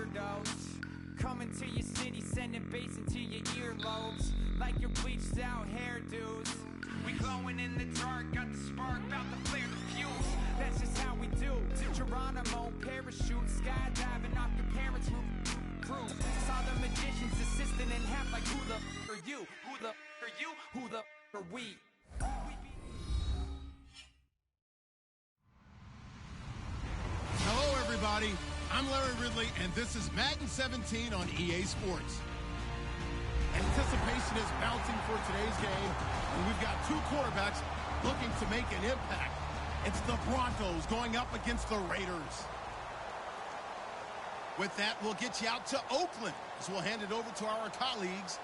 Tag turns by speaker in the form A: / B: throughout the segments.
A: weirdos coming to your city, sending bass into your earlobes like your bleached out hairdos. We glowing in the dark, got the spark, about to flare the fuse. That's just how we do. To Geronimo, parachute, skydiving off your parents' roof. Saw the magician's assistant in half like who the are you? Who the are you? Who the are we?
B: Hello, everybody. I'm Larry Ridley, and this is Madden 17 on EA Sports. Anticipation is mounting for today's game, and we've got two quarterbacks looking to make an impact. It's the Broncos going up against the Raiders. With that, we'll get you out to Oakland, as we'll hand it over to our colleagues,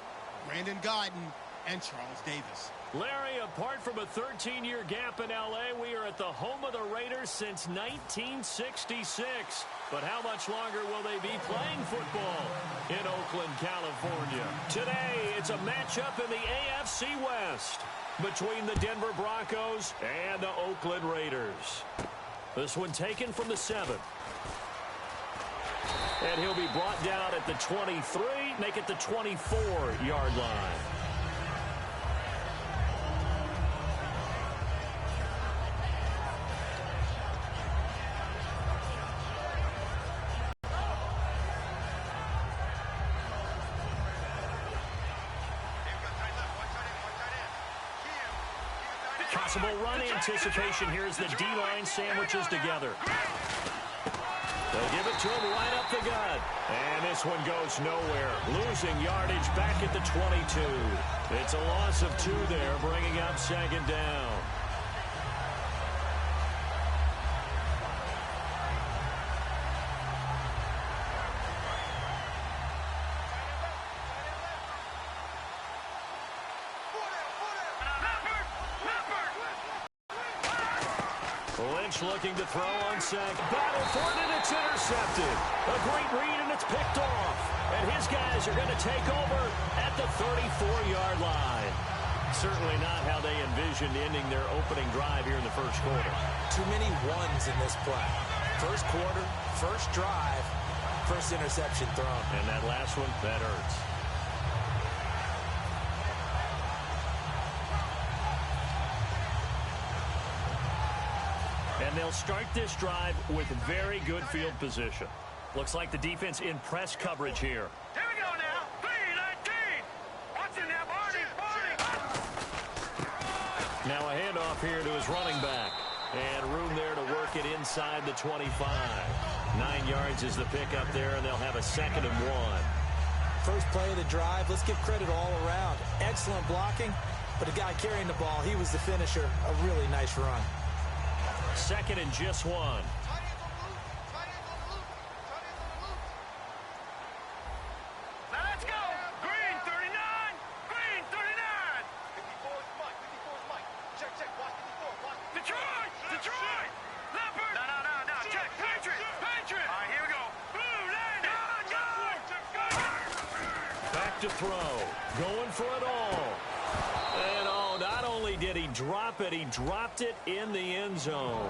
B: Brandon Guyton and Charles Davis.
C: Larry, apart from a 13-year gap in L.A., we are at the home of the Raiders since 1966. But how much longer will they be playing football in Oakland, California? Today, it's a matchup in the AFC West between the Denver Broncos and the Oakland Raiders. This one taken from the 7. And he'll be brought down at the 23, make it the 24-yard line. Possible run anticipation here as the D-line sandwiches together. They'll give it to him right up the gut. And this one goes nowhere. Losing yardage back at the 22. It's a loss of 2 there, bringing up second down. Lynch looking to throw on sack. Battle for it, and it's intercepted. A great read, and it's picked off. And his guys are going to take over at the 34-yard line. Certainly not how they envisioned ending their opening drive here in the first quarter.
D: Too many ones in this play. First quarter, first drive, first interception thrown.
C: And that last one, that hurts. And they'll start this drive with very good field position. Looks like the defense in press coverage here.
E: Here we go now. 3-19. What's in there, Barney?
C: Now a handoff here to his running back. And room there to work it inside the 25. 9 yards is the pickup there, and they'll have a 2nd and 1.
D: First play of the drive. Let's give credit all around. Excellent blocking, but the guy carrying the ball, he was the finisher. A really nice run.
C: 2nd and just 1.
E: Now let's go. Green 39. Green 39. 54 is Mike. 54 is Mike. Check, check. Watch 54. Watch. Detroit. Detroit. Leopard. No. Check. Patriot. Patriot. All right, here we go. Blue landing.
C: Back to throw. Going for it all. And not only did he drop it, he dropped it in the end zone.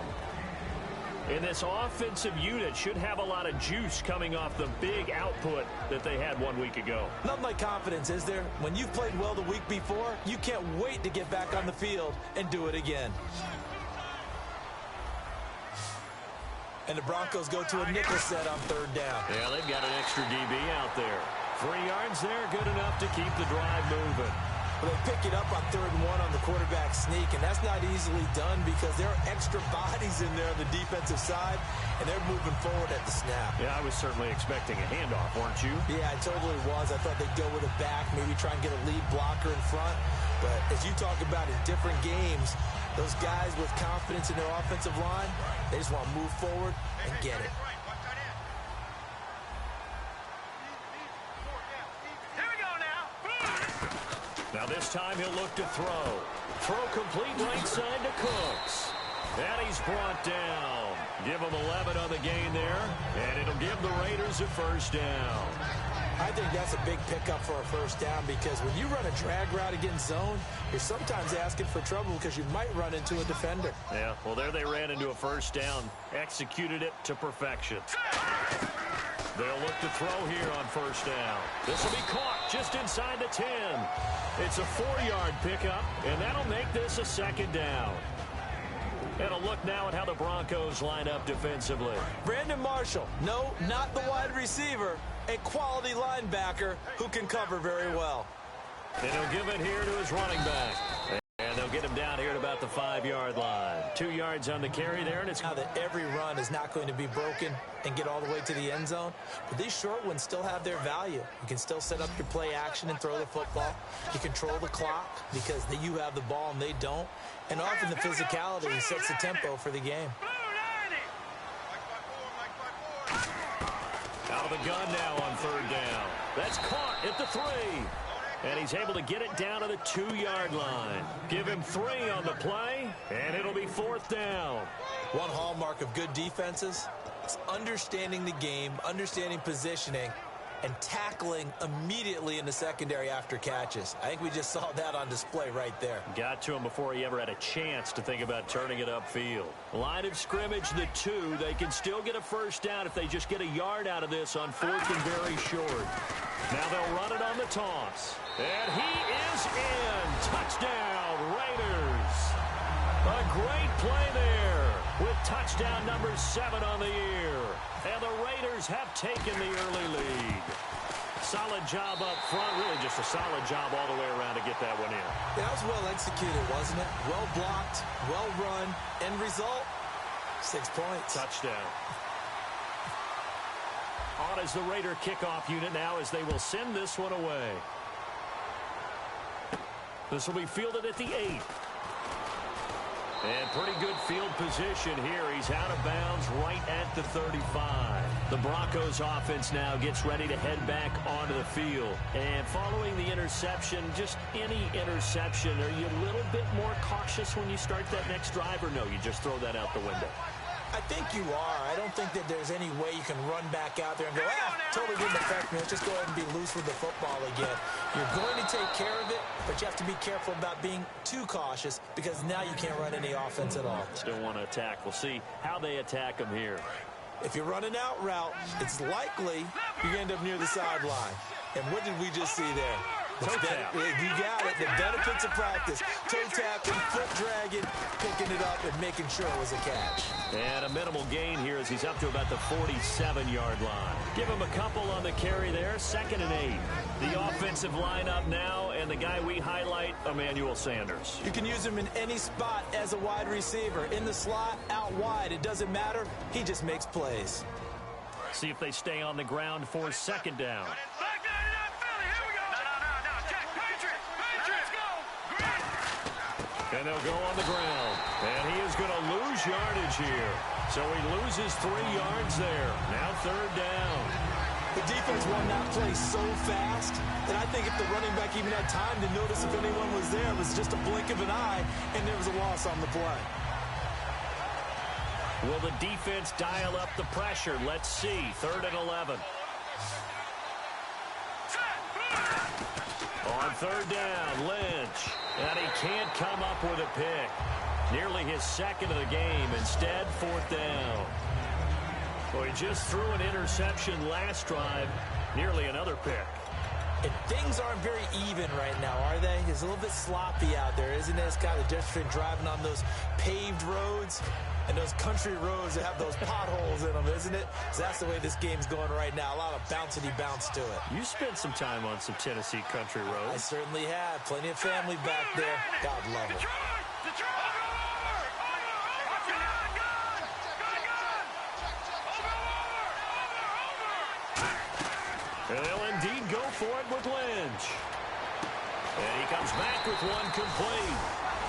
C: And this offensive unit should have a lot of juice coming off the big output that they had 1 week ago.
D: Nothing like confidence, is there? When you've played well the week before, you can't wait to get back on the field and do it again. And the Broncos go to a nickel set on 3rd down.
C: Yeah, they've got an extra DB out there. 3 yards there, good enough to keep the drive moving.
D: Well, they pick it up on 3rd and 1 on the quarterback sneak, and that's not easily done because there are extra bodies in there on the defensive side, and they're moving forward at the snap.
C: Yeah, I was certainly expecting a handoff, weren't you?
D: Yeah, I totally was. I thought they'd go with a back, maybe try and get a lead blocker in front. But as you talk about in different games, those guys with confidence in their offensive line, they just want to move forward and get it.
C: Now this time he'll look to throw. Throw complete right side to Cooks. And he's brought down. Give him 11 on the gain there, and it'll give the Raiders a 1st down.
D: I think that's a big pickup for a 1st down because when you run a drag route against zone, you're sometimes asking for trouble because you might run into a defender.
C: Yeah, well, there they ran into a 1st down, executed it to perfection. They'll look to throw here on first down. This will be caught just inside the 10. It's a 4-yard pickup, and that'll make this a second down. And a look now at how the Broncos line up defensively.
D: Brandon Marshall, no, not the wide receiver, a quality linebacker who can cover very well.
C: And he'll give it here to his running back. And they'll get him down here at about the 5-yard line. 2 yards on the carry there, and it's
D: now that every run is not going to be broken and get all the way to the end zone, but these short ones still have their value. You can still set up your play action and throw the football. You control the clock because you have the ball and they don't. And often the physicality sets the tempo for the game.
C: Out of the gun now on third down. That's caught at the 3. And he's able to get it down to the 2-yard line. Give him 3 on the play, and it'll be 4th down.
D: One hallmark of good defenses is understanding the game, understanding positioning, and tackling immediately in the secondary after catches. I think we just saw that on display right there.
C: Got to him before he ever had a chance to think about turning it upfield. Line of scrimmage, the 2. They can still get a first down if they just get a yard out of this on 4th and very short. Now they'll run it on the toss. And he is in. Touchdown, Raiders. A great play there with touchdown number 7 on the year. And the Raiders have taken the early lead. Solid job up front. Really just a solid job all the way around to get that one in.
D: Yeah, that was well executed, wasn't it? Well blocked, well run. End result, 6 points.
C: Touchdown. On as the Raider kickoff unit now as they will send this one away. This will be fielded at the 8. And pretty good field position here. He's out of bounds right at the 35. The Broncos offense now gets ready to head back onto the field. And following the interception, just any interception, are you a little bit more cautious when you start that next drive, or no, you just throw that out the window?
D: I think you are. I don't think that there's any way you can run back out there and go, totally didn't affect me. Let's just go ahead and be loose with the football again. You're going to take care of it, but you have to be careful about being too cautious because now you can't run any offense at all.
C: Still want to attack. We'll see how they attack him here.
D: If you run an out route, it's likely you're going to end up near the sideline. And what did we just see there?
C: Toe tap.
D: You got it. The benefits of practice. Toe tapping, foot dragging, picking it up, and making sure it was a catch.
C: And a minimal gain here as he's up to about the 47-yard line. Give him a couple on the carry there. 2nd and 8. The offensive lineup now, and the guy we highlight, Emmanuel Sanders.
D: You can use him in any spot as a wide receiver. In the slot, out wide. It doesn't matter. He just makes plays.
C: See if they stay on the ground for 2nd down. And they'll go on the ground. And he is going to lose yardage here. So he loses 3 yards there. Now 3rd down.
D: The defense won that play so fast that I think if the running back even had time to notice if anyone was there, it was just a blink of an eye, and there was a loss on the play.
C: Will the defense dial up the pressure? Let's see. 3rd and 11. On 3rd down, Lynch. And he can't come up with a pick. Nearly his 2nd of the game. Instead, 4th down. Well, he just threw an interception last drive. Nearly another pick.
D: And things aren't very even right now, are they? It's a little bit sloppy out there, isn't it? It's kind of different between driving on those paved roads and those country roads that have those potholes in them, isn't it? So that's the way this game's going right now. A lot of bouncy bounce to it.
C: You spent some time on some Tennessee country roads.
D: I certainly have. Plenty of family back there. God love it.
C: And they'll indeed go for it with Lynch. And he comes back with one complete.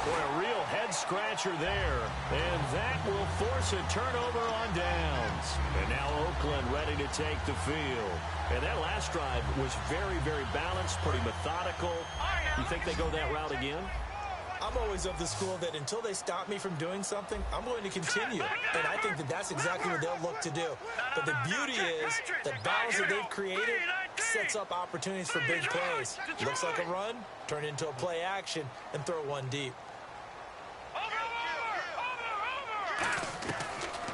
C: Boy, a real head-scratcher there. And that will force a turnover on downs. And now Oakland ready to take the field. And that last drive was very, very balanced, pretty methodical. You think they go that route again?
D: I'm always of the school that until they stop me from doing something, I'm going to continue. And I think that that's exactly what they'll look to do. But the beauty is the balance that they've created sets up opportunities for big plays. Looks like a run, turn into a play action, and throw one deep.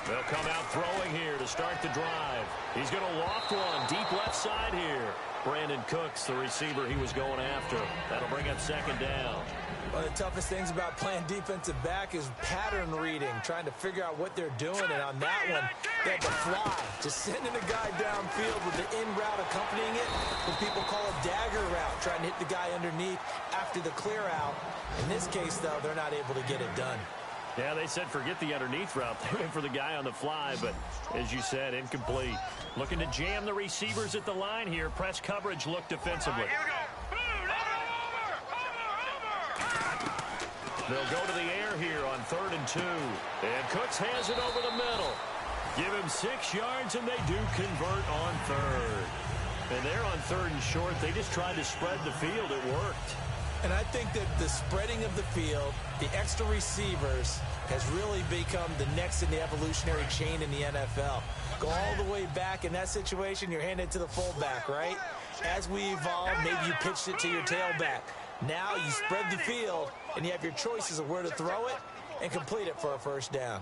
C: They'll come out throwing here to start the drive. He's going to loft one deep left side here. Brandon Cooks, the receiver he was going after. That'll bring up second down.
D: One of the toughest things about playing defensive back is pattern reading, trying to figure out what they're doing. And on that one, they had to fly, just sending a guy downfield with the in route accompanying it, what people call a dagger route, trying to hit the guy underneath after the clear out. In this case, though, they're not able to get it done.
C: Yeah, they said forget the underneath route. They went for the guy on the fly, but as you said, incomplete. Looking to jam the receivers at the line here. Press coverage look defensively.
E: Here we go.
C: They'll go to the air here on 3rd and 2. And Cooks has it over the middle. Give him 6 yards, and they do convert on 3rd. And they're on 3rd and short. They just tried to spread the field. It worked.
D: And I think that the spreading of the field, the extra receivers, has really become the next in the evolutionary chain in the NFL. Go all the way back in that situation, you're handed to the fullback, right? As we evolve, maybe you pitched it to your tailback. Now you spread the field, and you have your choices of where to throw it and complete it for a first down.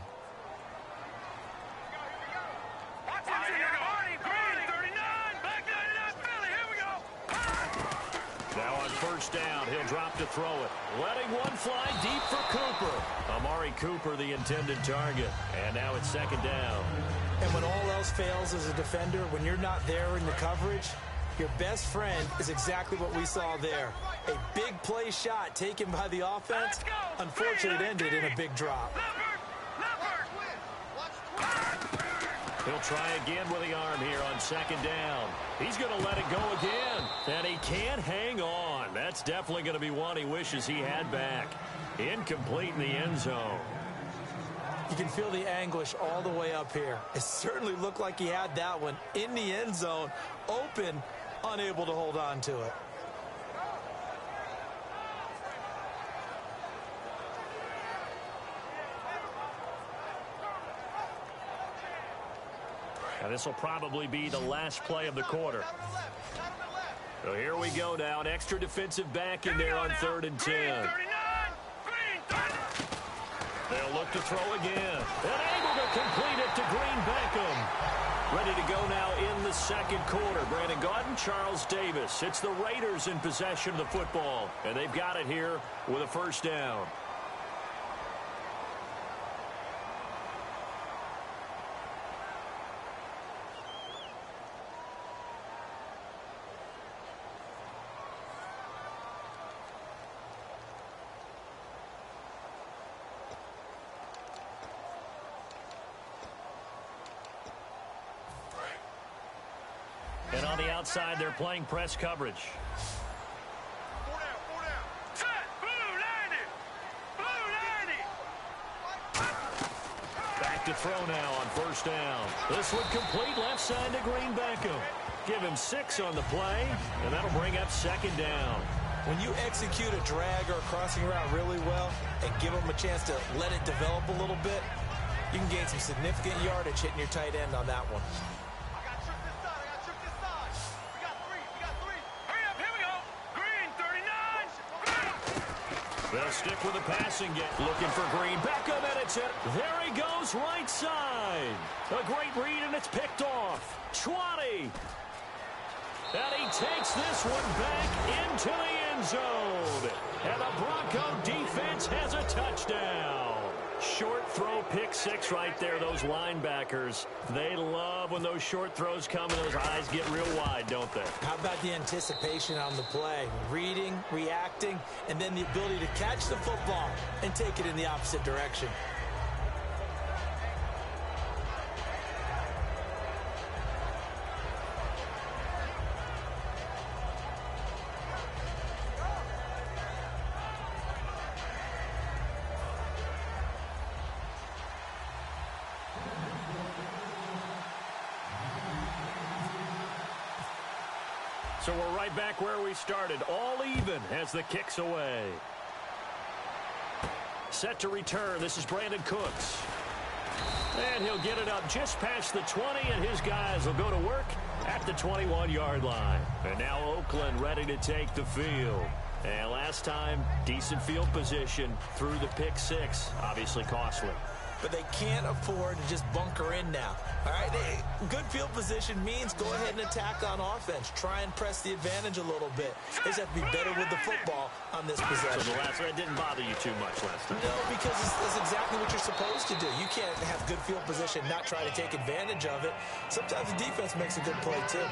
C: Now on first down, he'll drop to throw it. Letting one fly deep for Cooper. Amari Cooper, the intended target. And now it's second down.
D: And when all else fails as a defender, when you're not there in the coverage, your best friend is exactly what we saw there. A big play shot taken by the offense. Unfortunately, it ended in a big drop.
C: He'll try again with the arm here on second down. He's going to let it go again. And he can't hang on. That's definitely going to be one he wishes he had back. Incomplete in the end zone.
D: You can feel the anguish all the way up here. It certainly looked like he had that one in the end zone, open, unable to hold on to it.
C: And this will probably be the last play of the quarter. So here we go now. An extra defensive back in there on 3rd and 10. They'll look to throw again. And able to complete it to Green Beckham. Ready to go now in the second quarter. Brandon Gaudin, Charles Davis. It's the Raiders in possession of the football. And they've got it here with a first down. And on the outside, they're playing press coverage.
E: 4 down. Set. Blue 90.
C: Back to throw now on first down. This would complete left side to Green Beckham. Give him 6 on the play, and that'll bring up second down.
D: When you execute a drag or a crossing route really well and give them a chance to let it develop a little bit, you can gain some significant yardage hitting your tight end on that one.
C: They'll stick with the passing game. Looking for Green. Beckham, and it's it. There he goes, right side. A great read, and it's picked off. 20. And he takes this one back into the end zone. And the Bronco defense has a touchdown. Short throw, pick 6 right there. Those linebackers, they love when those short throws come and those eyes get real wide, don't they?
D: How about the anticipation on the play? Reading, reacting, and then the ability to catch the football and take it in the opposite direction.
C: So we're right back where we started, all even as the kick's away. Set to return, this is Brandon Cooks. And he'll get it up just past the 20, and his guys will go to work at the 21-yard line. And now Oakland ready to take the field. And last time, decent field position through the pick 6, obviously costly.
D: but they can't afford to just bunker in now. All right, good field position means go ahead and attack on offense. Try and press the advantage a little bit. They just have to be better with the football on this possession.
C: So the last one didn't bother you too much last time?
D: No, because it's exactly what you're supposed to do. You can't have good field position, not try to take advantage of it. Sometimes the defense makes a good play, too.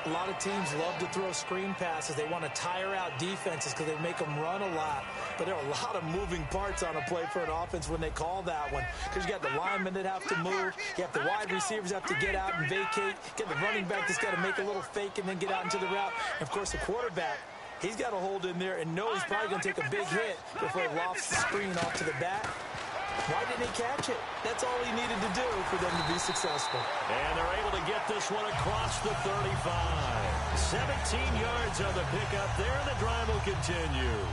D: A lot of teams love to throw screen passes. They want to tire out defenses because they make them run a lot. But there are a lot of moving parts on a play for an offense when they call that one. Because you got the linemen that have to move. You have the wide receivers have to get out and vacate. Get the running back that's got to make a little fake and then get out into the route. And, of course, the quarterback, he's got to hold in there and know he's probably going to take a big hit before he lofts the screen off to the back. Why didn't he catch it? That's all he needed to do for them to be successful.
C: And they're able to get this one across the 35. 17 yards on the pickup there, and the drive will continue.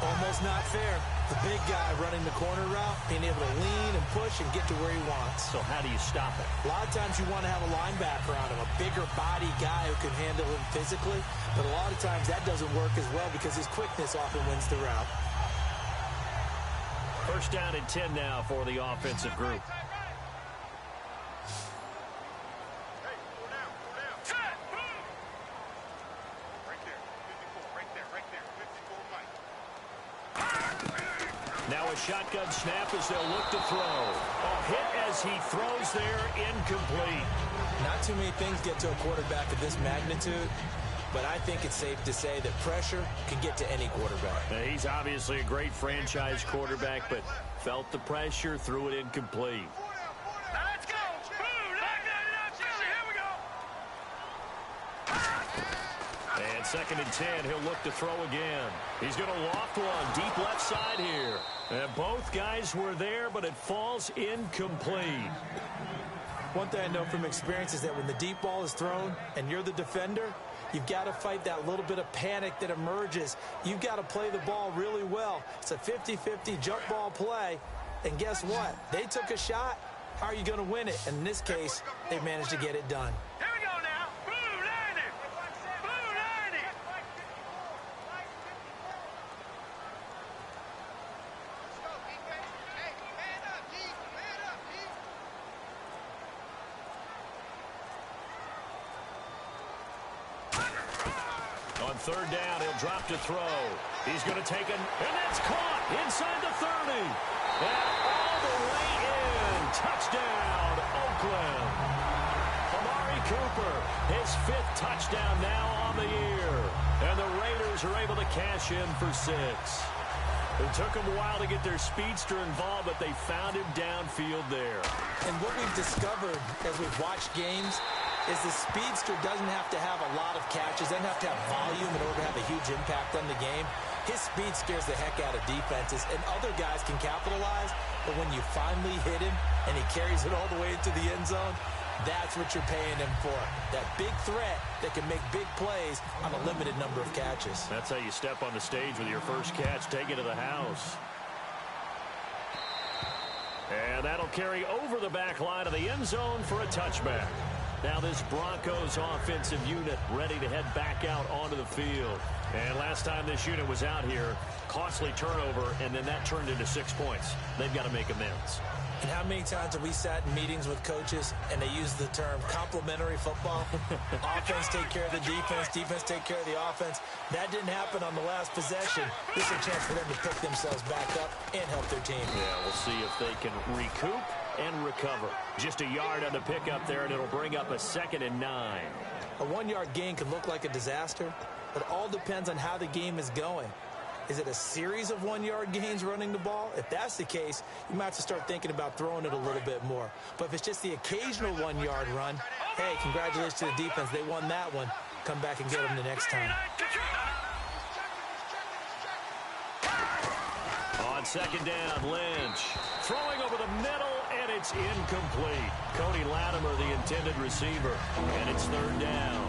D: Almost not fair. The big guy running the corner route, being able to lean and push and get to where he wants.
C: So how do you stop it?
D: A lot of times you want to have a linebacker on him, a bigger body guy who can handle him physically. But a lot of times that doesn't work as well because his quickness often wins the route.
C: First down and 10 now for the offensive group. Now a shotgun snap as they'll look to throw. A hit as he throws there, incomplete.
D: Not too many things get to a quarterback of this magnitude, but I think it's safe to say that pressure can get to any quarterback.
C: Now, he's obviously a great franchise quarterback, but felt the pressure, threw it incomplete.
E: Let's go. Here we go.
C: And second and 10, he'll look to throw again. He's going to loft one deep left side here. And both guys were there, but it falls incomplete.
D: One thing I know from experience is that when the deep ball is thrown and you're the defender, you've got to fight that little bit of panic that emerges. You've got to play the ball really well. It's a 50-50 jump ball play. And guess what? They took a shot. How are you going to win it? And in this case, they managed to get it done.
E: Here we go now. Blue 90. Blue 90.
C: On third down, he'll drop to throw. He's going to take it, and that's caught inside the 30. And all the way in. Touchdown, Oakland. Amari Cooper, his 5th touchdown now on the year. And the Raiders are able to cash in for 6. It took them a while to get their speedster involved, but they found him downfield there.
D: And what we've discovered as we've watched games is the speedster doesn't have to have a lot of catches, doesn't have to have volume in order to have a huge impact on the game. His speed scares the heck out of defenses, and other guys can capitalize, but when you finally hit him and he carries it all the way into the end zone, that's what you're paying him for. That big threat that can make big plays on a limited number of catches.
C: That's how you step on the stage with your first catch, take it to the house. And that'll carry over the back line of the end zone for a touchback. Now this Broncos offensive unit ready to head back out onto the field. And last time this unit was out here, costly turnover, and then that turned into 6 points. They've got to make amends.
D: And how many times have we sat in meetings with coaches and they use the term complementary football? Offense take care of the defense, defense take care of the offense. That didn't happen on the last possession. This is a chance for them to pick themselves back up and help their team.
C: Yeah, we'll see if they can recoup and recover. Just a yard on the pickup there, and it'll bring up a 2nd and 9.
D: A 1-yard gain can look like a disaster, but it all depends on how the game is going. Is it a series of 1-yard gains running the ball? If that's the case, you might have to start thinking about throwing it a little bit more. But if it's just the occasional 1-yard run, hey, congratulations to the defense. They won that one. Come back and get them the next time.
C: On second down, Lynch throwing over the middle, and it's incomplete. Cody Latimer, the intended receiver, and it's 3rd down.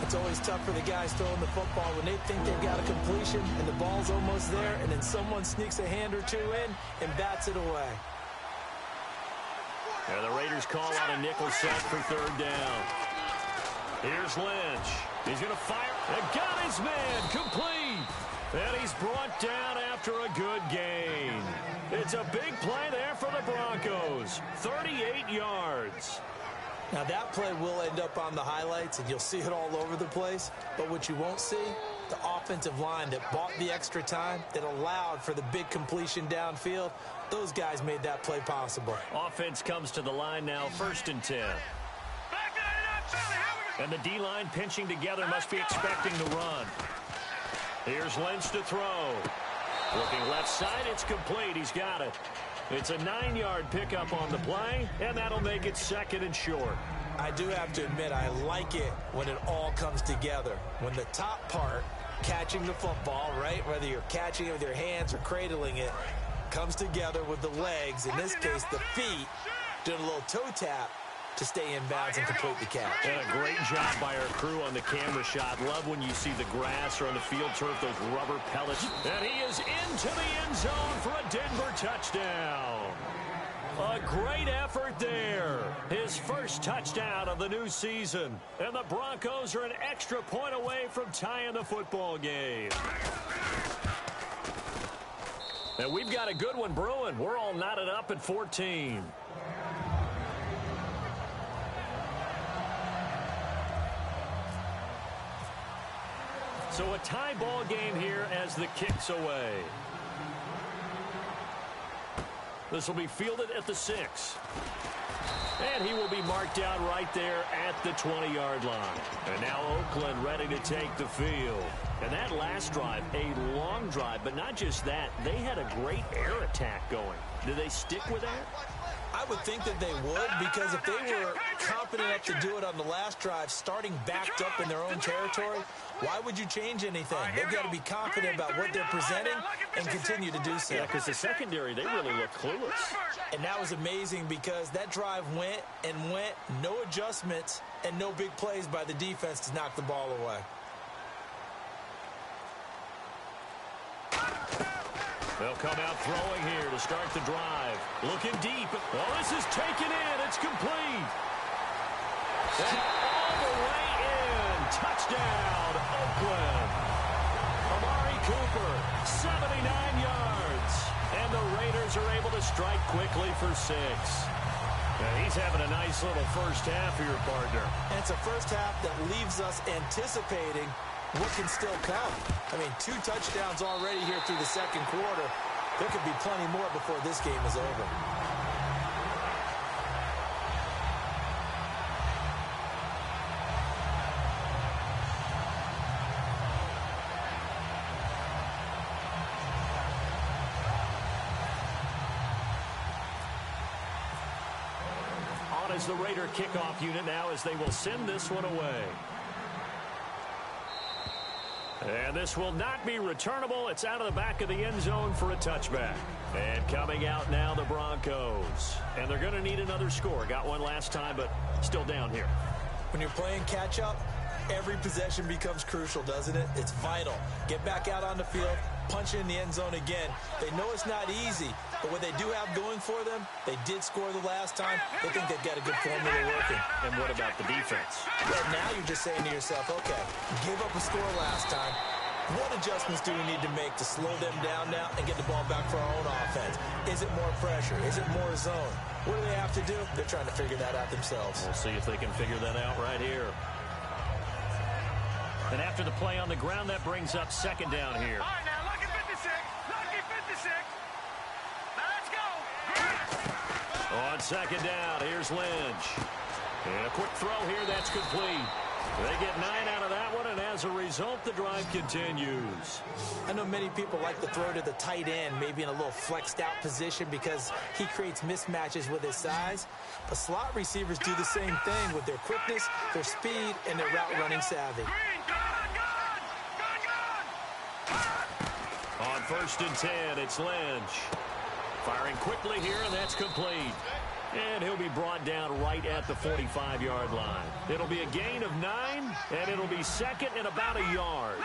D: It's always tough for the guys throwing the football when they think they've got a completion and the ball's almost there, and then someone sneaks a hand or two in and bats it away.
C: And the Raiders call out a nickel set for 3rd down. Here's Lynch. He's going to fire. And got his man complete. And he's brought down after a good gain. It's a big play there for the Broncos. Broncos, 38 yards.
D: Now, that play will end up on the highlights, and you'll see it all over the place. But what you won't see, the offensive line that bought the extra time, that allowed for the big completion downfield, those guys made that play possible.
C: Offense comes to the line now, 1st and 10. And the D-line pinching together must be expecting the run. Here's Lynch to throw. Looking left side, it's complete. He's got it. It's a 9-yard pickup on the play, and that'll make it 2nd and short.
D: I do have to admit, I like it when it all comes together. When the top part, catching the football, right, whether you're catching it with your hands or cradling it, comes together with the legs, in this case the feet, doing a little toe tap to stay in bounds and complete the catch.
C: And a great job by our crew on the camera shot. Love when you see the grass or on the field turf, those rubber pellets. And he is into the end zone for a Denver touchdown. A great effort there. His first touchdown of the new season. And the Broncos are an extra point away from tying the football game. And we've got a good one brewing. We're all knotted up at 14. So a tie ball game here as the kick's away. This will be fielded at the 6. And he will be marked out right there at the 20-yard line. And now Oakland ready to take the field. And that last drive, a long drive, but not just that. They had a great air attack going. Do they stick with that?
D: I would think that they would, because if they were confident enough to do it on the last drive, starting backed up in their own territory, why would you change anything? They've got to be confident about what they're presenting and continue to do so.
C: Yeah, because the secondary, they really look clueless.
D: And that was amazing because that drive went and went, no adjustments and no big plays by the defense to knock the ball away.
C: They'll come out throwing here to start the drive. Looking deep. Oh, this is taken in. It's complete. And all the way in. Touchdown, Oakland. Amari Cooper, 79 yards. And the Raiders are able to strike quickly for 6. Now, he's having a nice little first half here, partner.
D: And it's a first half that leaves us anticipating what can still come. I mean, 2 touchdowns already here through the second quarter. There could be plenty more before this game is over.
C: On is the Raider kickoff unit now as they will send this one away. And this will not be returnable. It's out of the back of the end zone for a touchback. And coming out now, the Broncos. And they're going to need another score. Got one last time, but still down here.
D: When you're playing catch-up, every possession becomes crucial, doesn't it? It's vital. Get back out on the field, punch in the end zone again. They know it's not easy, but what they do have going for them, they did score the last time. They think they've got a good formula working.
C: And what about the defense?
D: Well, now you're just saying to yourself, okay, give up a score last time. What adjustments do we need to make to slow them down now and get the ball back for our own offense? Is it more pressure? Is it more zone? What do they have to do? They're trying to figure that out themselves.
C: We'll see if they can figure that out right here. And after the play on the ground, that brings up second down here.
E: All right, now, lucky 56. Lucky 56. Now, let's go.
C: On second down, here's Lynch. And a quick throw here, that's complete. They get 9 out of that one, and as a result, the drive continues.
D: I know many people like to throw to the tight end, maybe in a little flexed out position because he creates mismatches with his size. But slot receivers do the same thing with their quickness, their speed, and their route running savvy.
C: On 1st and 10, it's Lynch. Firing quickly here, and that's complete. And he'll be brought down right at the 45-yard line. It'll be a gain of 9, and it'll be second and about a yard.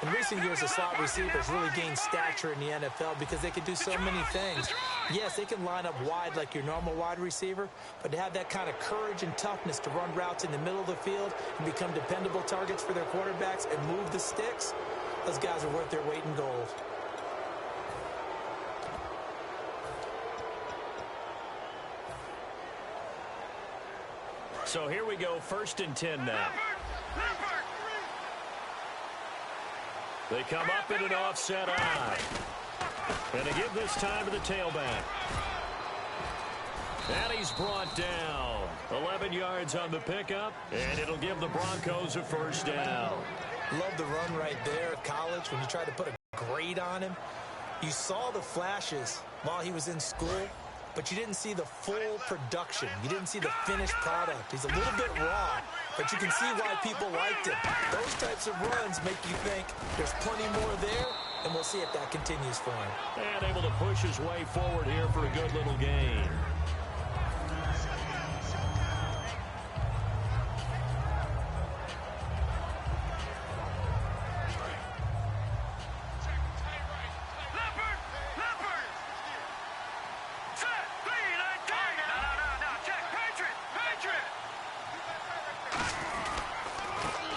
D: In recent years, the slot receivers really gained stature in the NFL because they can do so many things. Yes, they can line up wide like your normal wide receiver, but to have that kind of courage and toughness to run routes in the middle of the field and become dependable targets for their quarterbacks and move the sticks, those guys are worth their weight in gold.
C: So here we go, 1st and 10 now. They come up in an offset eye. And they give this time to the tailback. And he's brought down. 11 yards on the pickup, and it'll give the Broncos a 1st down.
D: Love the run right there at college when you tried to put a grade on him. You saw the flashes while he was in school, but you didn't see the full production. You didn't see the finished product. He's a little bit raw, but you can see why people liked him. Those types of runs make you think there's plenty more there, and we'll see if that continues for him.
C: And able to push his way forward here for a good little gain.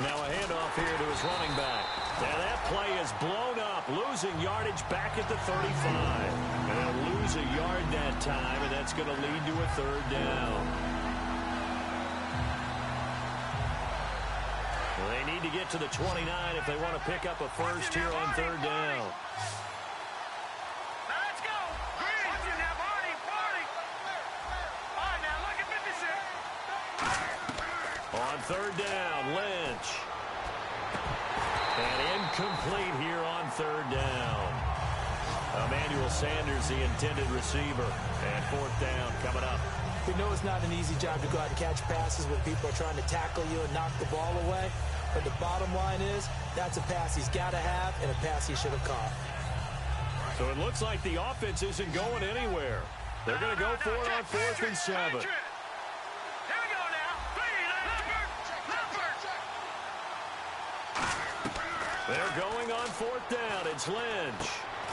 C: Now a handoff here to his running back. And that play is blown up, losing yardage back at the 35. And they'll lose a yard that time, and that's going to lead to a 3rd down. Well, they need to get to the 29 if they want to pick up a 1st here on 3rd down.
E: Let's go. Green. Watch it now, Barney. All right, now look at 56.
C: On 3rd down, Lynch. And incomplete here on 3rd down. Emmanuel Sanders, the intended receiver. And 4th down coming up.
D: We know it's not an easy job to go out and catch passes when people are trying to tackle you and knock the ball away. But the bottom line is, that's a pass he's got to have and a pass he should have caught.
C: So it looks like the offense isn't going anywhere. They're going to go for it on 4th and 7. They're going on 4th down. It's Lynch.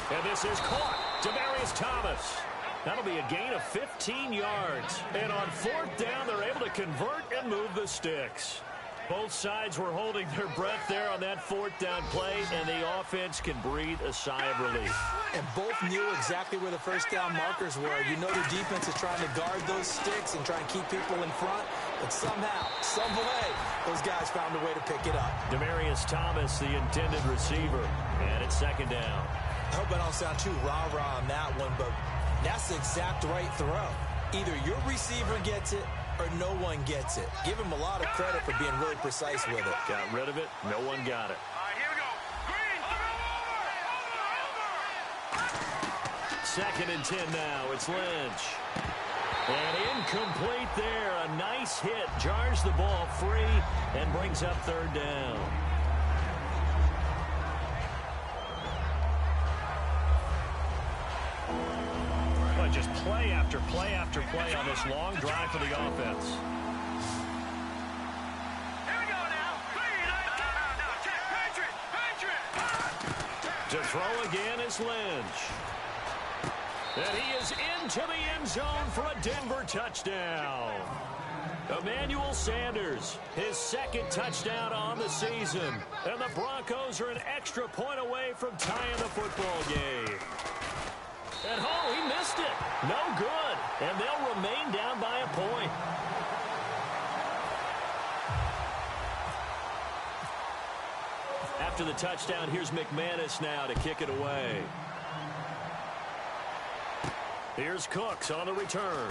C: And this is caught. Demaryius Thomas. That'll be a gain of 15 yards. And on 4th down, they're able to convert and move the sticks. Both sides were holding their breath there on that 4th down play, and the offense can breathe a sigh of relief.
D: And both knew exactly where the 1st down markers were. You know the defense is trying to guard those sticks and try and keep people in front. But somehow, some way, those guys found a way to pick it up.
C: Demaryius Thomas, the intended receiver. And it's 2nd down.
D: I hope I don't sound too rah-rah on that one, but that's the exact right throw. Either your receiver gets it or no one gets it. Give him a lot of credit for being really precise with it.
C: Got rid of it. No one got it.
E: All right, here we go. Green.
C: Second and 10 now. It's Lynch. And incomplete there. A nice hit. Jars the ball free and brings up 3rd down. But just play after play after play on this long drive for the offense.
E: Here we go now. No, check. Patriot.
C: To throw again is Lynch. And he is into the end zone for a Denver touchdown. Emmanuel Sanders, his 2nd touchdown on the season. And the Broncos are an extra point away from tying the football game. And oh, he missed it. No good. And they'll remain down by a point. After the touchdown, here's McManus now to kick it away. Here's Cooks on the return.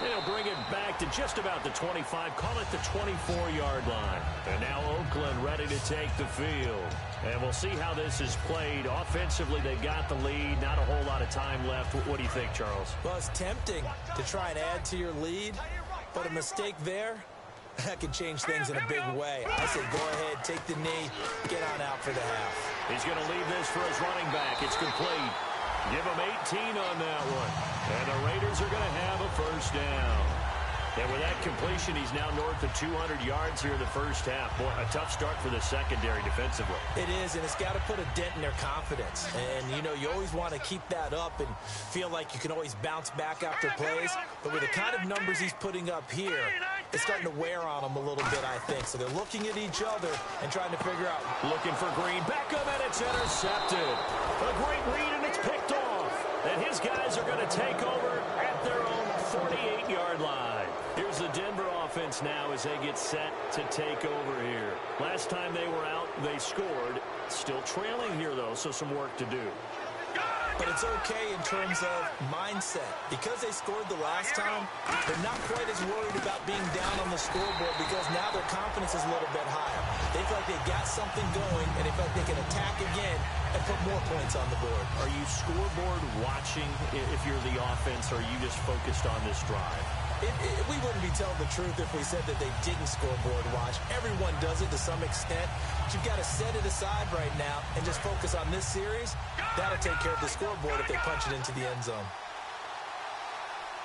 C: They'll bring it back to just about the 25, call it the 24-yard line. And now Oakland ready to take the field. And we'll see how this is played. Offensively, they got the lead. Not a whole lot of time left. What do you think, Charles?
D: Well, it's tempting to try and add to your lead, but a mistake there, that could change things in a big way. I said go ahead, take the knee, get on out for the half.
C: He's going to leave this for his running back. It's complete. Give him 18 on that one. And the Raiders are going to have a 1st down. And with that completion, he's now north of 200 yards here in the first half. Boy, a tough start for the secondary defensively.
D: It is, and it's got to put a dent in their confidence. And, you know, you always want to keep that up and feel like you can always bounce back after plays. But with the kind of numbers he's putting up here, it's starting to wear on them a little bit, I think. So they're looking at each other and trying to figure out.
C: Looking for Green. Beckham, and it's intercepted. A great read, and it's picked off. And his guys are going to take over at their own 48-yard line. Here's the Denver offense. offense now as they get set to take over here. Last time they were out, they scored. Still trailing here, though, so some work to do.
D: But it's okay in terms of mindset. Because they scored the last time, they're not quite as worried about being down on the scoreboard because now their confidence is a little bit higher. They feel like they've got something going, and they feel like they can attack again and put more points on the board.
C: Are you scoreboard watching if you're the offense, or are you just focused on this drive?
D: We wouldn't be telling the truth if we said that they didn't scoreboard watch. Everyone does it to some extent. But you've got to set it aside right now and just focus on this series. That'll take care of the scoreboard if they punch it into the end zone.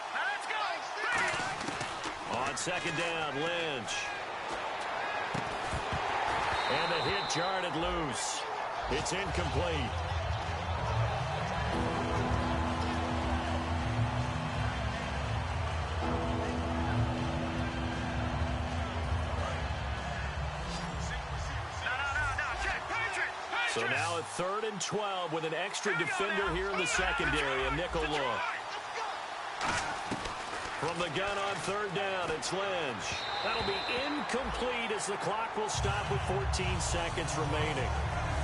E: Let's go.
C: On second down, Lynch. And the hit jarred it loose. It's incomplete. So now at 3rd and 12 with an extra defender here in the secondary, a nickel look. From the gun on 3rd down, it's Lynch. That'll be incomplete as the clock will stop with 14 seconds remaining.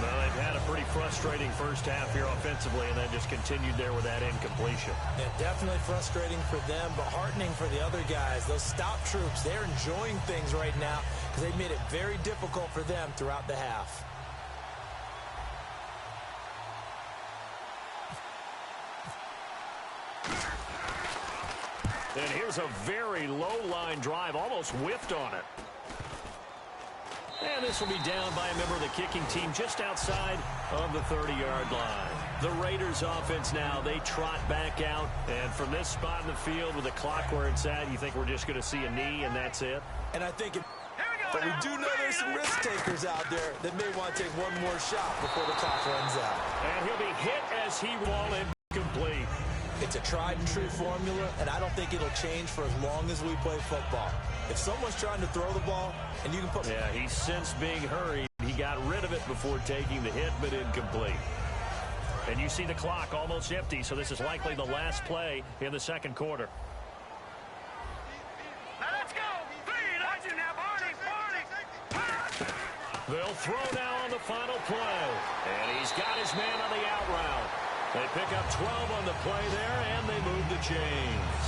C: Well, they've had a pretty frustrating first half here offensively, and then just continued there with that incompletion.
D: Yeah, definitely frustrating for them, but heartening for the other guys. Those stop troops, they're enjoying things right now because they made it very difficult for them throughout the half.
C: And here's a very low-line drive, almost whiffed on it. And this will be down by a member of the kicking team just outside of the 30-yard line. The Raiders offense now, they trot back out. And from this spot in the field with the clock where it's at, you think we're just going to see a knee and that's it?
D: And I think but we do know there's some risk takers out there that may want to take one more shot before the clock runs out.
C: And he'll be hit as he won't incomplete.
D: It's a tried-and-true formula, and I don't think it'll change for as long as we play football. If someone's trying to throw the ball, and you can put...
C: Yeah, he's since being hurried. He got rid of it before taking the hit, but incomplete. And you see the clock almost empty, so this is likely the last play in the second quarter.
E: Now let's go. Watch it now, Barney.
C: They'll throw now on the final play. And he's got his man on the out route. They pick up 12 on the play there, and they move the chains.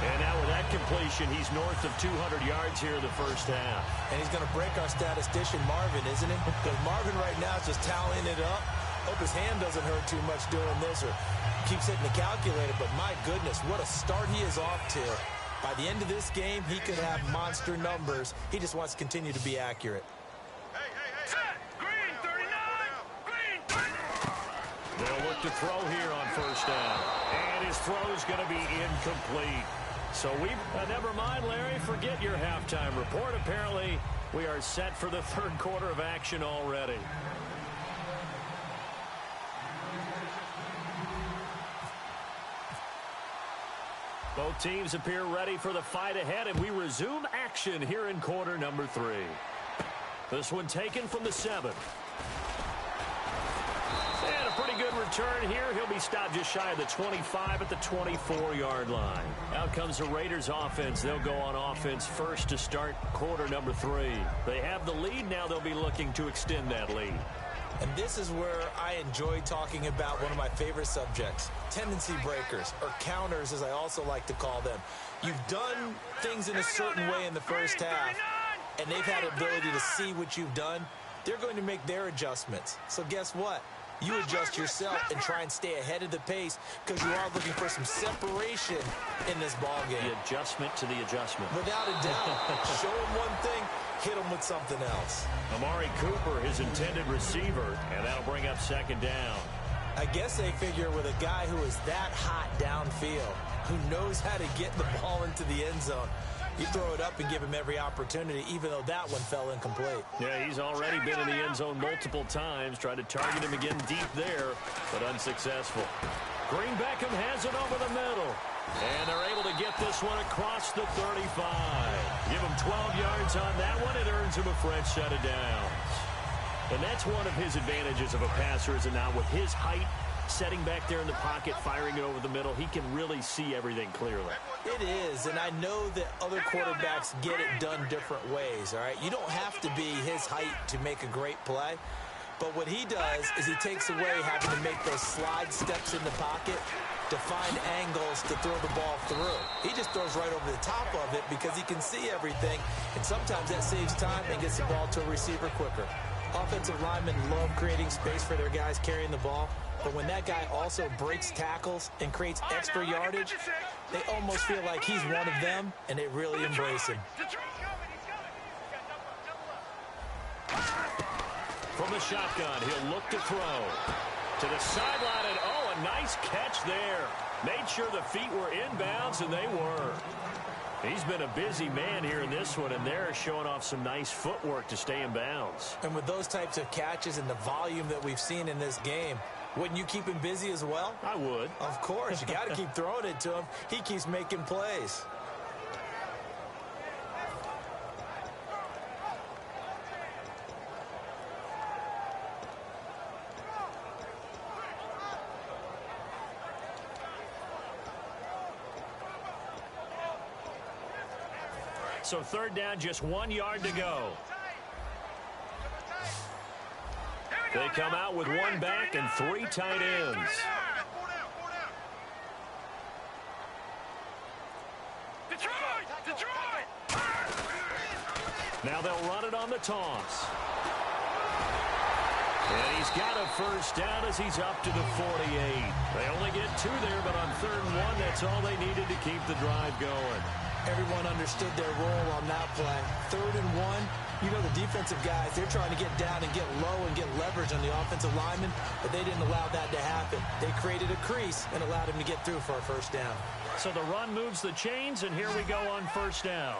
C: And now with that completion, he's north of 200 yards here in the first half.
D: And he's going to break our statistician, Marvin, isn't he? Because Marvin right now is just tallying it up. Hope his hand doesn't hurt too much doing this or keeps hitting the calculator. But my goodness, what a start he is off to. By the end of this game, he could have monster numbers. He just wants to continue to be accurate.
C: They'll look to throw here on first down. And his throw is going to be incomplete. So never mind, Larry, forget your halftime report. Apparently, we are set for the third quarter of action already. Both teams appear ready for the fight ahead, and we resume action here in quarter number 3. This one taken from the 7. And a pretty good return here. He'll be stopped just shy of the 25 at the 24-yard line. Out comes the Raiders offense. They'll go on offense first to start quarter number 3. They have the lead. Now they'll be looking to extend that lead.
D: And this is where I enjoy talking about one of my favorite subjects, tendency breakers, or counters as I also like to call them. You've done things in a certain way in the first half, and they've had the ability to see what you've done. They're going to make their adjustments. So guess what? You adjust yourself and try and stay ahead of the pace because you are looking for some separation in this ball game.
C: The adjustment to the adjustment.
D: Without a doubt. Show them one thing, hit them with something else.
C: Amari Cooper, his intended receiver, and that'll bring up second down.
D: I guess they figure with a guy who is that hot downfield, who knows how to get the ball into the end zone, you throw it up and give him every opportunity, even though that one fell incomplete.
C: Yeah, he's already been in the end zone multiple times. Tried to target him again deep there, but unsuccessful. Green Beckham has it over the middle. And they're able to get this one across the 35. Give him 12 yards on that one. It earns him a fresh set of downs. And that's one of his advantages of a passer, is it not? With his height Setting back there in the pocket, firing it over the middle, he can really see everything clearly.
D: It is, and I know that other quarterbacks get it done different ways, all right? You don't have to be his height to make a great play, but what he does is he takes away having to make those slide steps in the pocket to find angles to throw the ball through. He just throws right over the top of it because he can see everything, and sometimes that saves time and gets the ball to a receiver quicker. Offensive linemen love creating space for their guys carrying the ball, but when that guy also breaks tackles and creates extra yardage, they almost feel like he's one of them, and they really embrace him.
C: From the shotgun, he'll look to throw. To the sideline, and oh, a nice catch there. Made sure the feet were inbounds, and they were. He's been a busy man here in this one, and they're showing off some nice footwork to stay in bounds.
D: And with those types of catches and the volume that we've seen in this game, wouldn't you keep him busy as well?
C: I would.
D: Of course. You got to keep throwing it to him. He keeps making plays.
C: So third down, just 1 yard to go. They come out with one back and 3 tight ends. Now they'll run it on the toss. And he's got a first down as he's up to the 48. They only get 2 there, but on 3rd and 1, that's all they needed to keep the drive going.
D: Everyone understood their role on that play. 3rd and 1, you know the defensive guys, they're trying to get down and get low and get leverage on the offensive lineman, but they didn't allow that to happen. They created a crease and allowed him to get through for a first down.
C: So the run moves the chains, and here we go on first down.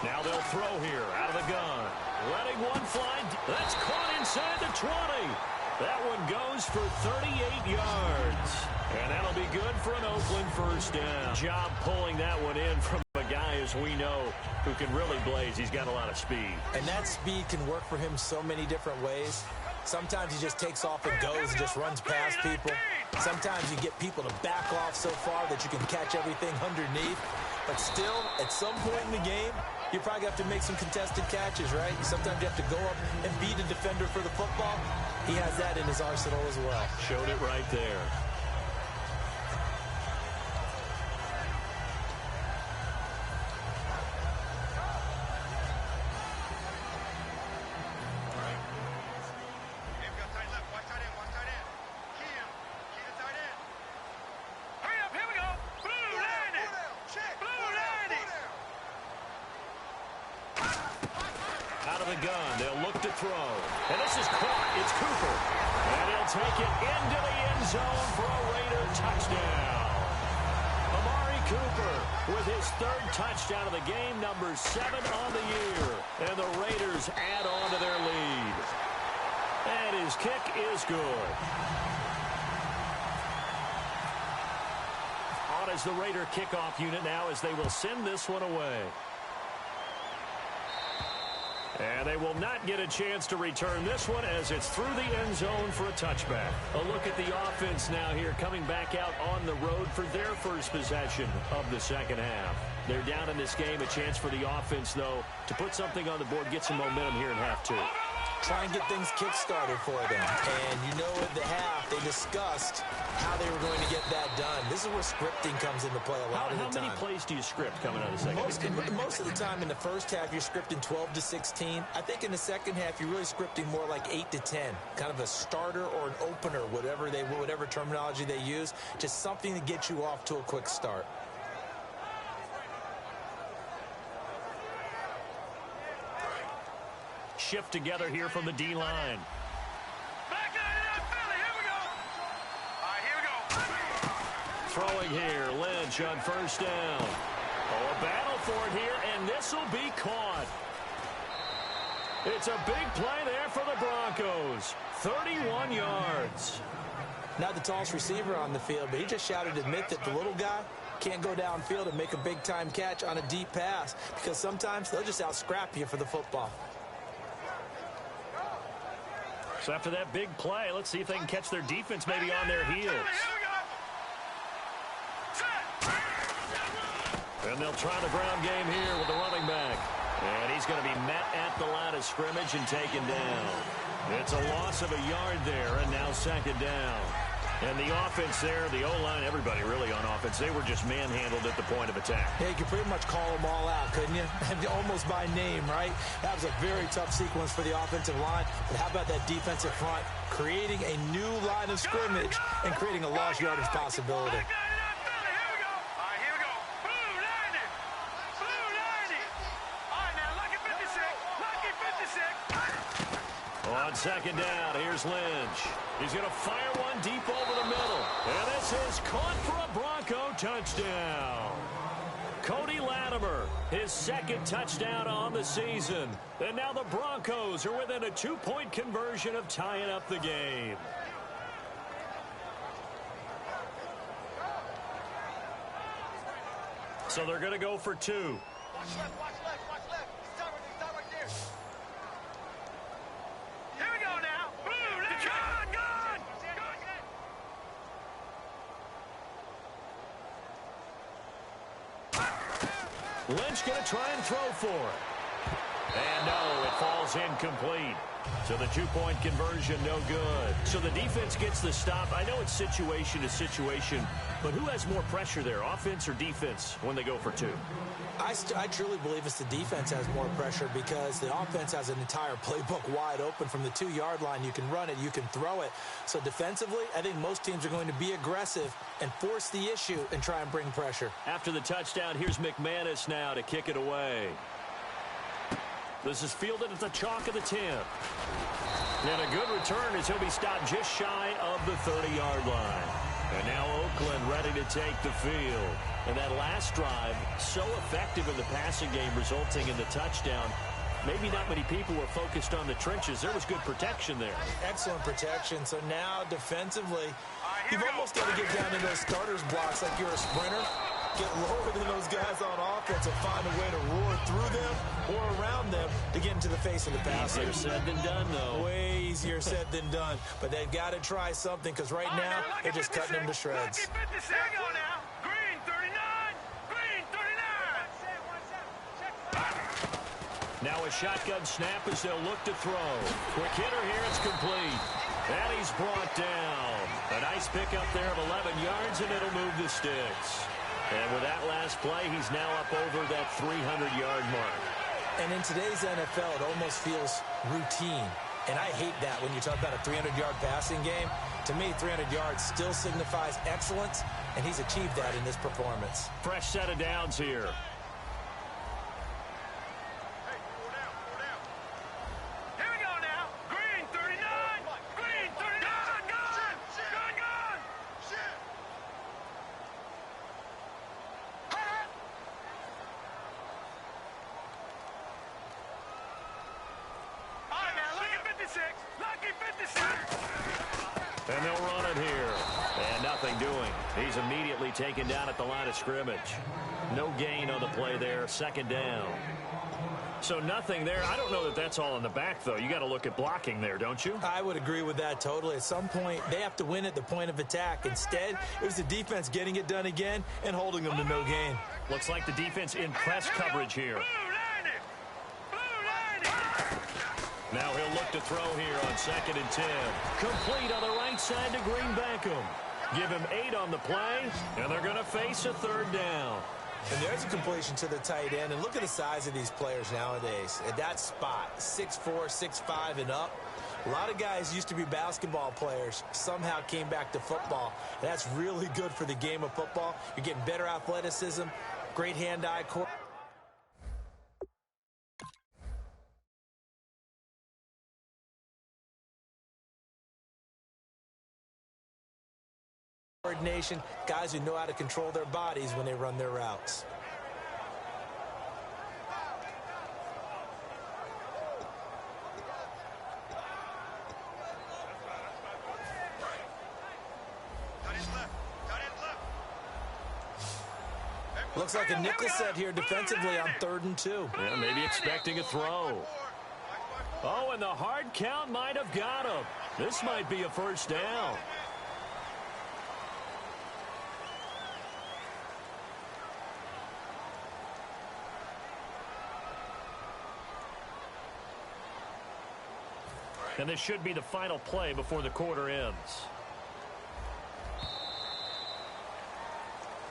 C: Now they'll throw here out of the gun. Letting one fly. That's caught inside the 20. That one goes for 38 yards. And that'll be good for an Oakland first down. Job pulling that one in from a guy, as we know, who can really blaze. He's got a lot of speed.
D: And that speed can work for him so many different ways. Sometimes he just takes off and goes and just runs past people. Sometimes you get people to back off so far that you can catch everything underneath. But still, at some point in the game, you probably have to make some contested catches, right? Sometimes you have to go up and beat a defender for the football. He has that in his arsenal as well.
C: Showed it right there. Take it into the end zone for a Raider touchdown. Amari Cooper with his 3rd touchdown of the game, number 7 on the year. And the Raiders add on to their lead. And his kick is good. On is the Raider kickoff unit now as they will send this one away. And they will not get a chance to return this one as it's through the end zone for a touchback. A look at the offense now here coming back out on the road for their first possession of the second half. They're down in this game. A chance for the offense, though, to put something on the board, get some momentum here in half 2.
D: Try and get things kick-started for them. And you know at the half, they discussed how they were going to get that done. This is where scripting comes into play a lot of the time.
C: How many plays do you script coming out of the second half?
D: Most of the time in the first half, you're scripting 12 to 16. I think in the second half, you're really scripting more like 8 to 10. Kind of a starter or an opener, whatever terminology they use. Just something to get you off to a quick start.
C: Shift together here from the D-line. Throwing here, Lynch on first down. Oh, a battle for it here, and this will be caught. It's a big play there for the Broncos. 31 yards.
D: not the tallest receiver on the field, but he just shouted to admit that the little guy can't go downfield and make a big-time catch on a deep pass because sometimes they'll just out-scrap you for the football.
C: So after that big play, let's see if they can catch their defense maybe on their heels. And they'll try the ground game here with the running back. And he's going to be met at the line of scrimmage and taken down. It's a loss of a yard there, and now second down. And the offense there, the O-line, everybody really on offense, they were just manhandled at the point of attack.
D: Yeah, you could pretty much call them all out, couldn't you? Almost by name, right? That was a very tough sequence for the offensive line. But how about that defensive front creating a new line of scrimmage and creating a lost yardage possibility?
C: On second down, here's Lynch. He's going to fire one deep over the middle. And this is caught for a Bronco touchdown. Cody Latimer, his second touchdown on the season. And now the Broncos are within a 2-point conversion of tying up the game. So they're going to go for 2.
E: Watch left, watch left, watch left. He's down right there. Here we go now. Blue, let's go.
C: Lynch going to try and throw for it. And no, it falls incomplete. So the 2-point conversion, no good. So the defense gets the stop. I know it's situation to situation, but who has more pressure there, offense or defense, when they go for 2?
D: I truly believe it's the defense has more pressure because the offense has an entire playbook wide open from the 2-yard line. You can run it, you can throw it. So defensively, I think most teams are going to be aggressive and force the issue and try and bring pressure.
C: After the touchdown, here's McManus now to kick it away. This is fielded at the chalk of the 10. And a good return as he'll be stopped just shy of the 30-yard line. And now Oakland ready to take the field. And that last drive, so effective in the passing game, resulting in the touchdown. Maybe not many people were focused on the trenches. There was good protection there.
D: Excellent protection. So now defensively, you've almost got to get down to those starters blocks like you're a sprinter. Get lower than those guys on offense and find a way to roar through them or around them to get into the face of the passer.
C: Easier said than done, though.
D: Way easier said than done. But they've got to try something because right now they're just cutting them to shreds.
E: Here we go now. Green 39. Green 39.
C: Now a shotgun snap as they'll look to throw. Quick hitter here, it's complete. And he's brought down. A nice pickup there of 11 yards, and it'll move the sticks. And with that last play, he's now up over that 300-yard mark.
D: And in today's NFL, it almost feels routine. And I hate that when you talk about a 300-yard passing game. To me, 300 yards still signifies excellence, and he's achieved that in this performance.
C: Fresh set of downs here. And they'll run it here. And nothing doing. He's immediately taken down at the line of scrimmage. No gain on the play there. Second down. So nothing there. I don't know that that's all in the back, though. You got to look at blocking there, don't you?
D: I would agree with that totally. At some point, they have to win at the point of attack. Instead, it was the defense getting it done again and holding them to no gain.
C: Looks like the defense in press coverage here. Now he'll look to throw here on 2nd and 10. Complete on the right side to Green Beckham. Give him 8 on the play, and they're going to face a 3rd down.
D: And there's a completion to the tight end. And look at the size of these players nowadays. At that spot, 6'4", 6'5", and up. A lot of guys used to be basketball players, somehow came back to football. And that's really good for the game of football. You're getting better athleticism, great hand-eye coordination, guys who know how to control their bodies when they run their routes. Looks like a nickel set here defensively on 3rd and 2.
C: Yeah, maybe expecting a throw. Oh, and the hard count might have got him. This might be a first down. And this should be the final play before the quarter ends.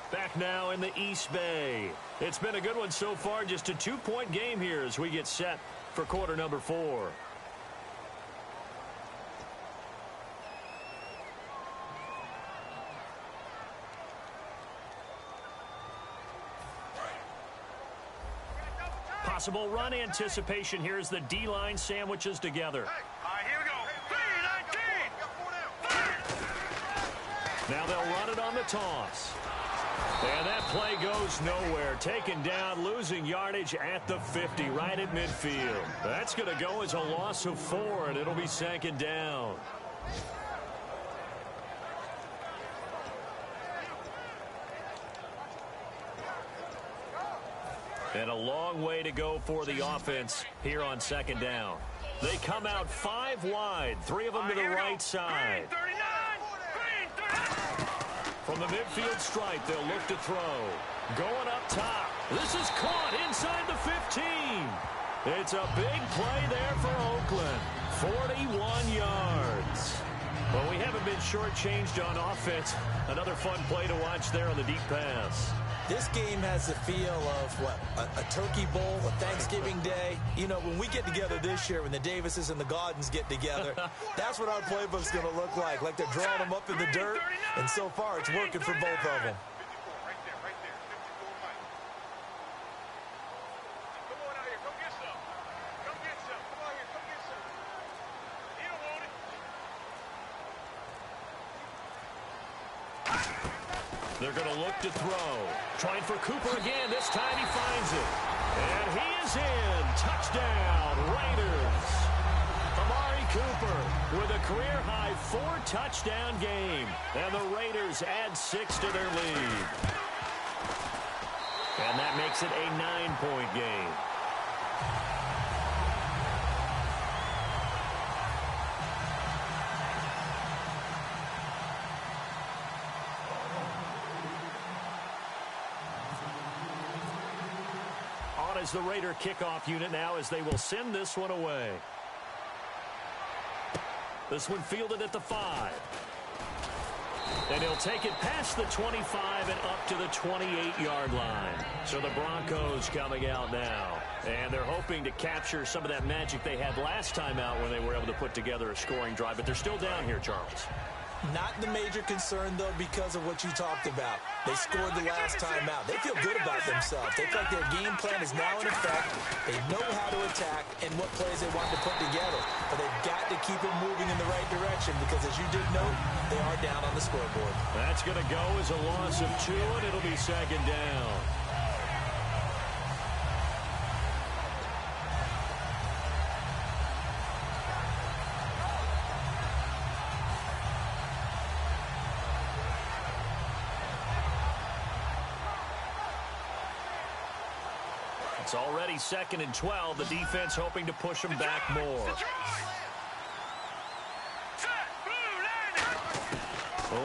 C: Back now in the East Bay. It's been a good one so far. Just a 2-point game here as we get set for quarter number 4. Possible run anticipation here as the D-line sandwiches together.
E: All right, here we go. 3-19.
C: Now they'll run it on the toss. And that play goes nowhere. Taken down, losing yardage at the 50, right at midfield. That's going to go as a loss of 4, and it'll be 2nd down. And a long way to go for the offense here on 2nd down. They come out 5 wide, 3 of them to the right side. From the midfield stripe, they'll look to throw. Going up top. This is caught inside the 15. It's a big play there for Oakland. 41 yards. Well, we haven't been shortchanged on offense. Another fun play to watch there on the deep pass.
D: This game has the feel of, what, a turkey bowl, a Thanksgiving day. You know, when we get together this year, when the Davises and the Gaudens get together, that's what our playbook's going to look like. Like they're drawing them up in the dirt, and so far it's working for both of them.
C: They're going to look to throw. Trying for Cooper again. This time he finds it. And he is in. Touchdown, Raiders. Amari Cooper with a career-high 4-touchdown game. And the Raiders add 6 to their lead. And that makes it a 9-point game. Is the Raider kickoff unit now as they will send this one away. This one fielded at the 5. And he'll take it past the 25 and up to the 28-yard line. So the Broncos coming out now. And they're hoping to capture some of that magic they had last time out when they were able to put together a scoring drive. But they're still down here, Charles.
D: Not the major concern, though, because of what you talked about. They scored the last time out. They feel good about themselves. They feel like their game plan is now in effect. They know how to attack and what plays they want to put together. But they've got to keep it moving in the right direction because, as you did note, they are down on the scoreboard.
C: That's going to go as a loss of 2, and it'll be 2nd down. It's already 2nd and 12. The defense hoping to push them back more.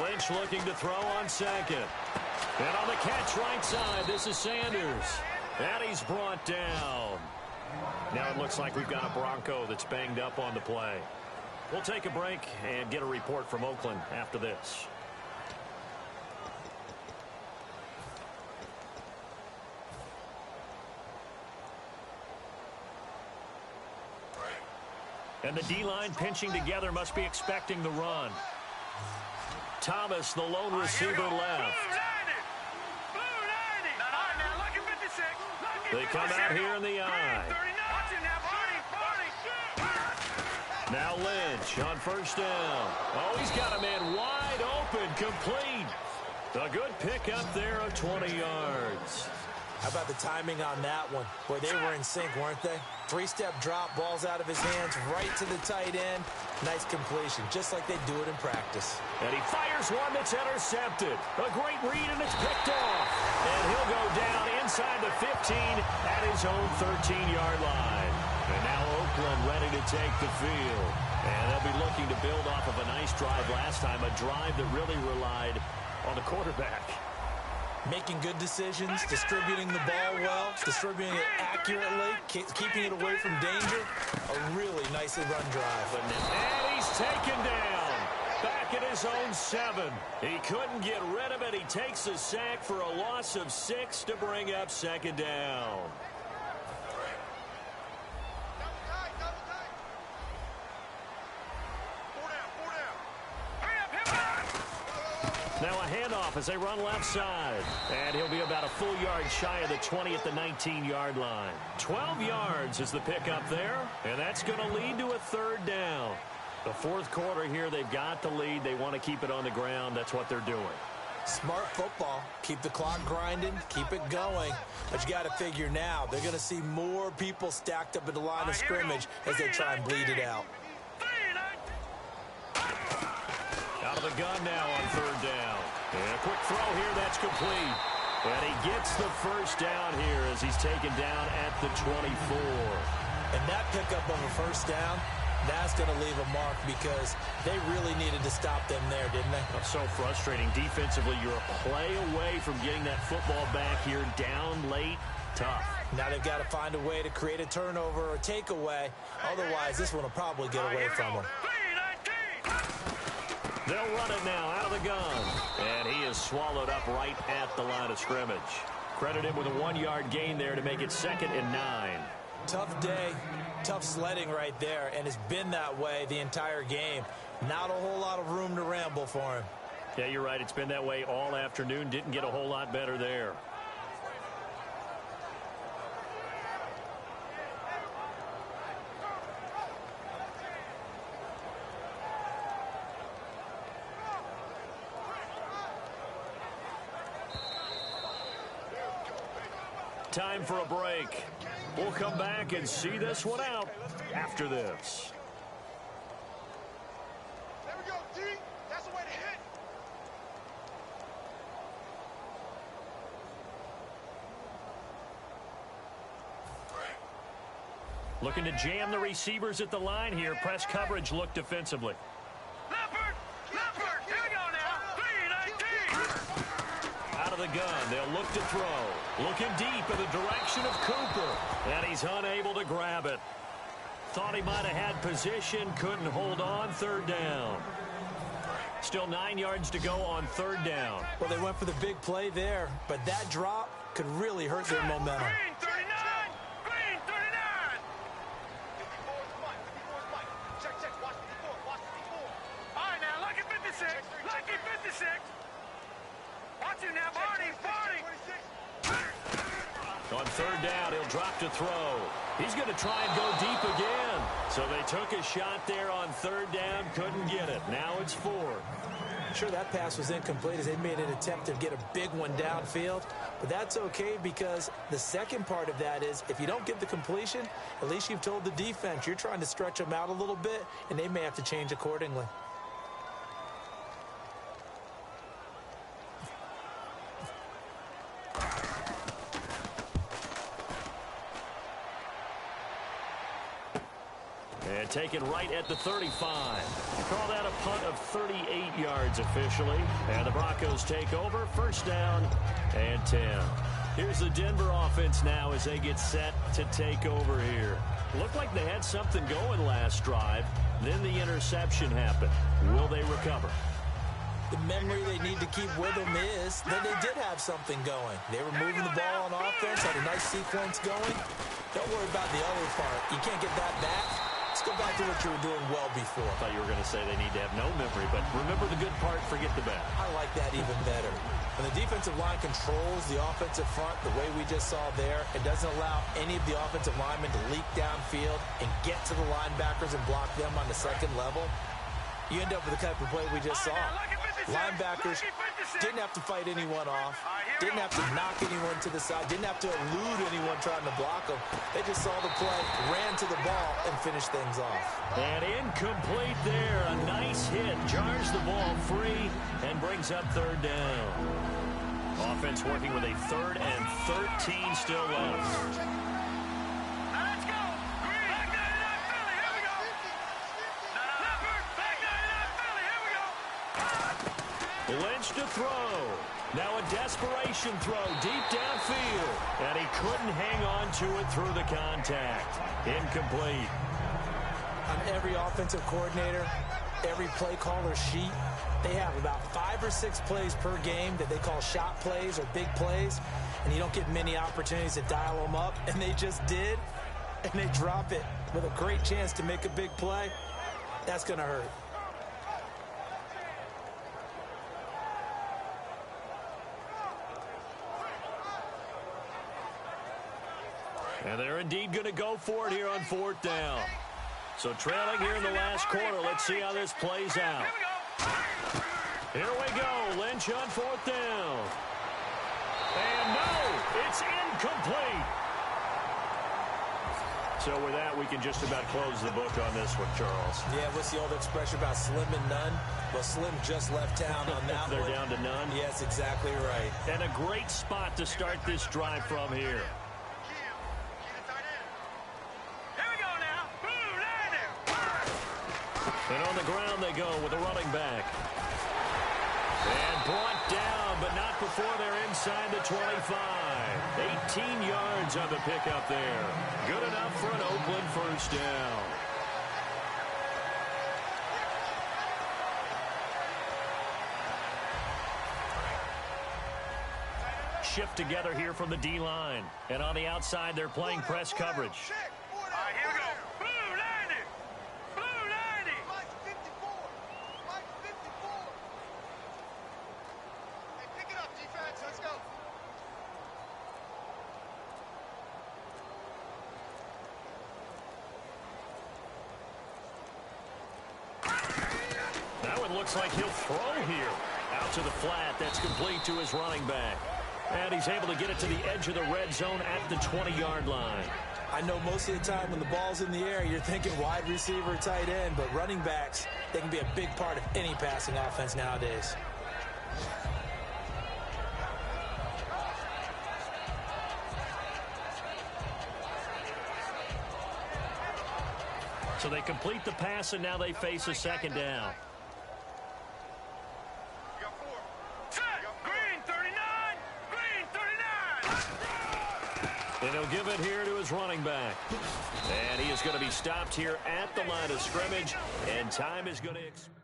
C: Lynch looking to throw on 2nd. And on the catch right side, this is Sanders. And he's brought down. Now it looks like we've got a Bronco that's banged up on the play. We'll take a break and get a report from Oakland after this. And the D-line pinching together must be expecting the run. Thomas, the lone receiver, left. They come out here in the I. Now Lynch on 1st down. Oh, he's got a man wide open, complete. A good pickup there of 20 yards.
D: How about the timing on that one? Boy, they were in sync, weren't they? Three-step drop, ball's out of his hands, right to the tight end. Nice completion, just like they do it in practice.
C: And he fires one that's intercepted. A great read, and it's picked off. And he'll go down inside the 15 at his own 13-yard line. And now Oakland ready to take the field. And they'll be looking to build off of a nice drive last time, a drive that really relied on the quarterback.
D: Making good decisions, distributing the ball well, distributing it accurately, keeping it away from danger. A really nicely run drive.
C: And he's taken down. Back at his own 7. He couldn't get rid of it. He takes a sack for a loss of 6 to bring up second down. Now a handoff as they run left side. And he'll be about a full yard shy of the 20 at the 19-yard line. 12 yards is the pickup there. And that's going to lead to a third down. The fourth quarter here, they've got the lead. They want to keep it on the ground. That's what they're doing.
D: Smart football. Keep the clock grinding. Keep it going. But you got to figure now, they're going to see more people stacked up at the line of scrimmage as they try and bleed it out.
C: Out of the gun now on third down. And a quick throw here, that's complete. And he gets the first down here as he's taken down at the 24.
D: And that pickup of a first down, that's going to leave a mark because they really needed to stop them there, didn't they?
C: That's so frustrating. Defensively, you're a play away from getting that football back here down late. Tough.
D: Now they've got to find a way to create a turnover or takeaway. Otherwise, this one will probably get away from them.
C: They'll run it now out of the gun. And he is swallowed up right at the line of scrimmage. Credit him with a 1-yard gain there to make it 2nd and 9.
D: Tough day, tough sledding right there, and it's been that way the entire game. Not a whole lot of room to ramble for him.
C: Yeah, you're right. It's been that way all afternoon. Didn't get a whole lot better there. Time for a break. We'll come back and see this one out after this.
E: There we go, D. That's the way to hit.
C: Looking to jam the receivers at the line here. Press coverage look defensively.
E: Leopard, here we go now. 3-19.
C: Out of the gun, they'll look to throw. Looking deep in the direction of Cooper. And he's unable to grab it. Thought he might have had position, couldn't hold on. Third down. Still 9 yards to go on third down.
D: Well, they went for the big play there, but that drop could really hurt their momentum.
E: Green 39. Green 39. 54 is Mike. 54 is Mike. Check. Watch 54. Watch 54. All right, now, lucky 56. Lucky 56. Watch him now, Barney.
C: On third down, he'll drop to throw. He's going to try and go deep again. So they took a shot there on third down, couldn't get it. Now it's 4.
D: Sure, that pass was incomplete as they made an attempt to get a big one downfield. But that's okay because the second part of that is if you don't get the completion, at least you've told the defense you're trying to stretch them out a little bit, and they may have to change accordingly.
C: And taken right at the 35. Call that a punt of 38 yards officially. And the Broncos take over. First down and 10. Here's the Denver offense now as they get set to take over here. Looked like they had something going last drive. Then the interception happened. Will they recover?
D: The memory they need to keep with them is that they did have something going. They were moving the ball on offense, had a nice sequence going. Don't worry about the other part. You can't get that back. Let's go back to what you were doing well before.
C: I thought you were going to say they need to have no memory, but remember the good part, forget the bad.
D: I like that even better. When the defensive line controls the offensive front the way we just saw there, it doesn't allow any of the offensive linemen to leak downfield and get to the linebackers and block them on the second level. You end up with the type of play we just saw. Linebackers didn't have to fight anyone off, didn't have to knock anyone to the side, didn't have to elude anyone trying to block them. They just saw the play, ran to the ball, and finished things off.
C: And incomplete there. A nice hit. Jars the ball free and brings up third down. Offense working with a 3rd and 13 still left.
E: Let's go. Green. Back 99 Philly. Here we go. Leopard. Back 99 Philly. Here we go.
C: Lynch to throw. Now a desperation throw deep downfield. And he couldn't hang on to it through the contact. Incomplete.
D: On every offensive coordinator, every play caller sheet, they have about 5 or 6 plays per game that they call shot plays or big plays, and you don't get many opportunities to dial them up, and they just did, and they drop it with a great chance to make a big play. That's going to hurt.
C: And they're indeed going to go for it here on 4th down. So trailing here in the last quarter. Let's see how this plays out. Here we go. Lynch on 4th down. And no, it's incomplete. So with that, we can just about close the book on this one, Charles.
D: Yeah, what's the old expression about slim and none? Well, Slim just left town on that
C: They're
D: one.
C: down to none.
D: Yes, exactly right.
C: And a great spot to start this drive from here. And on the ground they go with a running back. And brought down, but not before they're inside the 25. 18 yards on the pickup there. Good enough for an Oakland first down. Shift together here from the D-line. And on the outside, they're playing press coverage.
E: All right, here we go. Blue 90. Blue 90.
F: Mike 54. Mike 54. Hey, pick it up, defense. Let's go.
C: That one looks like he'll throw here. Out to the flat. That's complete to his running back. And he's able to get it to the edge of the red zone at the 20-yard line.
D: I know most of the time when the ball's in the air, you're thinking wide receiver, tight end, but running backs, they can be a big part of any passing offense nowadays.
C: So they complete the pass, and now they face a second down.
E: We got 4. Set. Green 39. Green 39.
C: And he'll give it here to his running back. And he is going to be stopped here at the line of scrimmage, and time is going to expire.